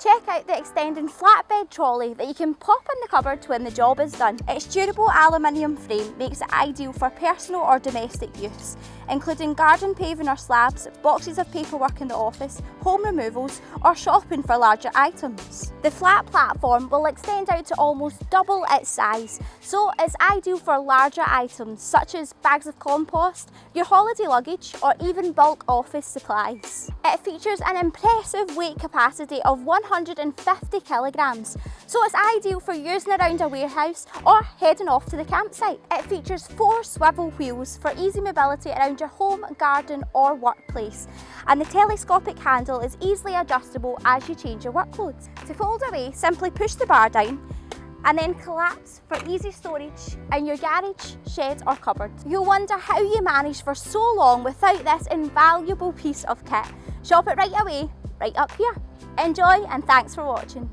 Check out the extending flatbed trolley that you can pop in the cupboard when the job is done. Its durable aluminium frame makes it ideal for personal or domestic use, including garden paving or slabs, boxes of paperwork in the office, home removals or shopping for larger items. The flat platform will extend out to almost double its size, so it's ideal for larger items such as bags of compost, your holiday luggage or even bulk office supplies. It features an impressive weight capacity of 150 kilograms, so it's ideal for using around a warehouse or heading off to the campsite. It features 4 swivel wheels for easy mobility around your home, garden or workplace, and the telescopic handle is easily adjustable as you change your workload. To fold away, simply push the bar down and then collapse for easy storage in your garage, shed or cupboard. You'll wonder how you managed for so long without this invaluable piece of kit. Shop it right away, right up here. Enjoy and thanks for watching.